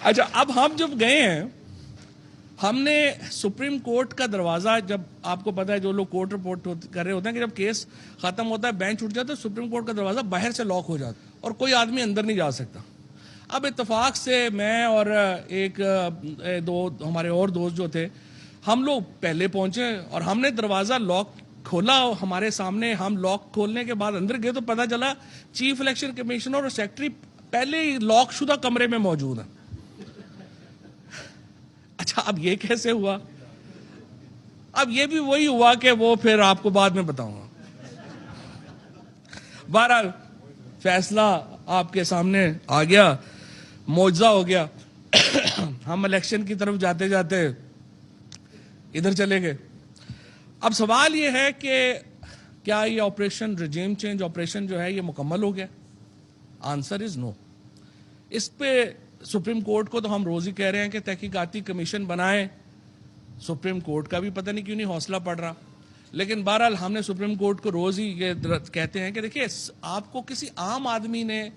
اچھا اب ہم جب گئے ہیں ہم نے سپریم کورٹ کا دروازہ, جب آپ کو پتا ہے جو لوگ کورٹ رپورٹ کر رہے ہوتے ہیں کہ جب کیس ختم ہوتا ہے بینچ اٹھ جاتا ہے, سپریم کورٹ کا دروازہ باہر سے لاک ہو جاتا ہے اور کوئی آدمی اندر نہیں جا سکتا. اب اتفاق سے میں اور ایک دو ہمارے اور دوست جو تھے, ہم لوگ پہلے پہنچے اور ہم نے دروازہ لاک کھولا ہمارے سامنے. ہم لاک کھولنے کے بعد اندر گئے تو پتا چلا چیف الیکشن کمیشنر اور سیکرٹری پہلے ہی لاک شدہ کمرے میں موجود ہیں. اچھا اب یہ کیسے ہوا؟ اب یہ بھی وہی ہوا کہ وہ پھر آپ کو بعد میں بتاؤں گا. بہرحال فیصلہ آپ کے سامنے آ گیا, معجزہ ہو گیا. ہم الیکشن کی طرف جاتے جاتے ادھر چلے گئے. اب سوال یہ ہے کہ کیا یہ آپریشن رجیم چینج آپریشن جو ہے یہ مکمل ہو گیا؟ آنسر از نو. اس پہ سپریم کورٹ کو تو ہم روز ہی کہہ رہے ہیں کہ تحقیقاتی کمیشن بنائیں. سپریم کورٹ کا بھی پتہ نہیں کیوں نہیں حوصلہ پڑ رہا. لیکن بہرحال ہم نے سپریم کورٹ کو روز ہی یہ کہتے ہیں کہ دیکھیے آپ کو کسی عام آدمی نے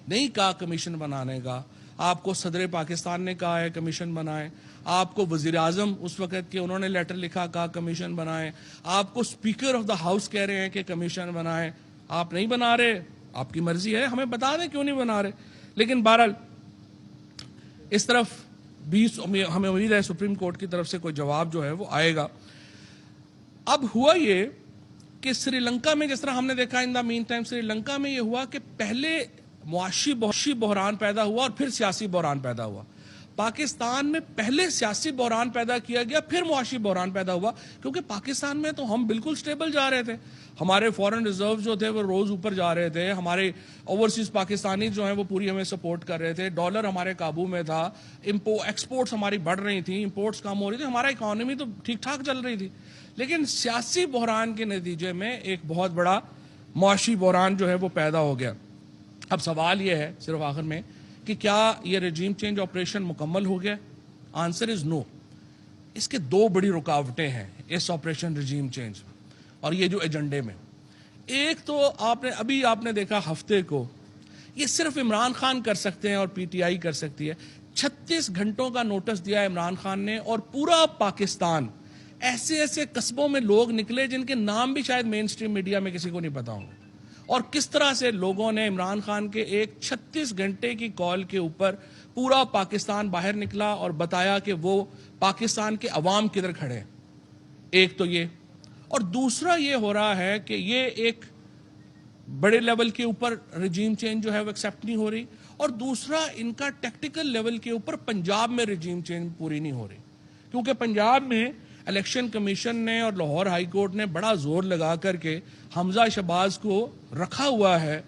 نہیں کہا کمیشن بنانے کا, آپ کو صدر پاکستان نے کہا ہے کمیشن بنائیں, آپ کو وزیر اعظم اس وقت کے انہوں نے لیٹر لکھا کہا کمیشن بنائیں, آپ کو اسپیکر آف دا ہاؤس کہہ رہے ہیں کہ کمیشن بنائیں. آپ نہیں بنا رہے, آپ کی مرضی ہے, ہمیں بتا دیں کیوں نہیں بنا رہے. لیکن بہرحال اس طرف بھی ہمیں امید ہے سپریم کورٹ کی طرف سے کوئی جواب جو ہے وہ آئے گا. اب ہوا یہ کہ سری لنکا میں جس طرح ہم نے دیکھا ان دا مین ٹائم سری لنکا میں یہ ہوا کہ پہلے معاشی بحران پیدا ہوا اور پھر سیاسی بحران پیدا ہوا. پاکستان میں پہلے سیاسی بحران پیدا کیا گیا پھر معاشی بحران پیدا ہوا, کیونکہ پاکستان میں تو ہم بالکل سٹیبل جا رہے تھے. ہمارے فورن ریزرو جو تھے وہ روز اوپر جا رہے تھے, ہمارے اوورسیز پاکستانی جو ہیں وہ پوری ہمیں سپورٹ کر رہے تھے, ڈالر ہمارے قابو میں تھا, ایکسپورٹس ہماری بڑھ رہی تھیں, امپورٹس کم ہو رہی تھی, ہمارا اکانومی تو ٹھیک ٹھاک چل رہی تھی. لیکن سیاسی بحران کے نتیجے میں ایک بہت بڑا معاشی بحران جو ہے وہ پیدا ہو گیا. اب سوال یہ ہے صرف آخر میں کہ کیا یہ رجیم چینج آپریشن مکمل ہو گیا؟ آنسر از نو. اس کے دو بڑی رکاوٹیں ہیں اس آپریشن رجیم چینج اور یہ جو ایجنڈے میں. ایک تو آپ نے دیکھا ہفتے کو یہ صرف عمران خان کر سکتے ہیں اور پی ٹی آئی کر سکتی ہے. 36 گھنٹوں کا نوٹس دیا عمران خان نے اور پورا پاکستان ایسے ایسے قصبوں میں لوگ نکلے جن کے نام بھی شاید مین سٹریم میڈیا میں کسی کو نہیں پتا ہوں, اور کس طرح سے لوگوں نے عمران خان کے ایک 36 گھنٹے کی کال کے اوپر پورا پاکستان باہر نکلا اور بتایا کہ وہ پاکستان کے عوام کدھر کھڑے ہیں. ایک تو یہ, اور دوسرا یہ ہو رہا ہے کہ یہ ایک بڑے لیول کے اوپر رجیم چینج جو ہے وہ ایکسیپٹ نہیں ہو رہی, اور دوسرا ان کا ٹیکٹیکل لیول کے اوپر پنجاب میں رجیم چینج پوری نہیں ہو رہی. کیونکہ پنجاب میں الیکشن کمیشن نے اور لاہور ہائی کورٹ نے بڑا زور لگا کر کے حمزہ شہباز کو رکھا ہوا ہے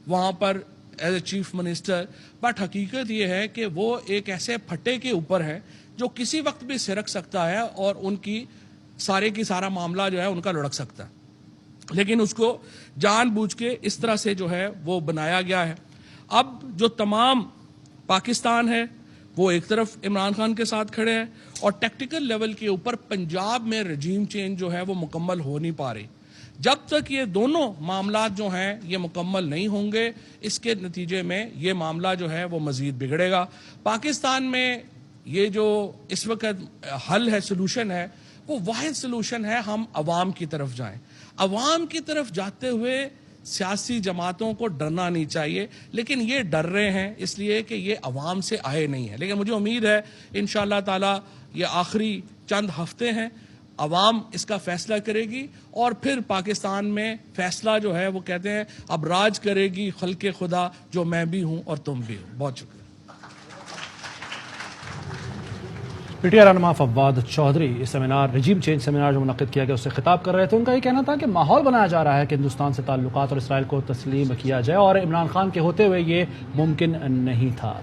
وہاں پر as a chief minister, but حقیقت یہ ہے کہ وہ ایک ایسے پھٹے کے اوپر ہے جو کسی وقت بھی سرک سکتا ہے اور ان کی سارا معاملہ جو ہے ان کا لڑک سکتا ہے. لیکن اس کو جان بوجھ کے اس طرح سے جو ہے وہ بنایا گیا ہے. اب جو تمام پاکستان ہے وہ ایک طرف عمران خان کے ساتھ کھڑے ہیں اور ٹیکٹیکل لیول کے اوپر پنجاب میں رجیم چینج جو ہے وہ مکمل ہو نہیں پا رہی. جب تک یہ دونوں معاملات جو ہیں یہ مکمل نہیں ہوں گے, اس کے نتیجے میں یہ معاملہ جو ہے وہ مزید بگڑے گا. پاکستان میں یہ جو اس وقت حل ہے, سلوشن ہے, وہ واحد سلوشن ہے ہم عوام کی طرف جائیں. عوام کی طرف جاتے ہوئے سیاسی جماعتوں کو ڈرنا نہیں چاہیے, لیکن یہ ڈر رہے ہیں اس لیے کہ یہ عوام سے آئے نہیں ہیں. لیکن مجھے امید ہے انشاءاللہ تعالی یہ آخری چند ہفتے ہیں, عوام اس کا فیصلہ کرے گی اور پھر پاکستان میں فیصلہ جو ہے وہ کہتے ہیں اب راج کرے گی خلق خدا, جو میں بھی ہوں اور تم بھی ہو. بہت شکریہ. پی ٹی آئی رہنما فواد چودھری اس سیمینار رجیم چینج سیمینار جو منعقد کیا گیا اس سے خطاب کر رہے تھے. ان کا یہ کہنا تھا کہ ماحول بنایا جا رہا ہے کہ ہندوستان سے تعلقات اور اسرائیل کو تسلیم کیا جائے اور عمران خان کے ہوتے ہوئے یہ ممکن نہیں تھا.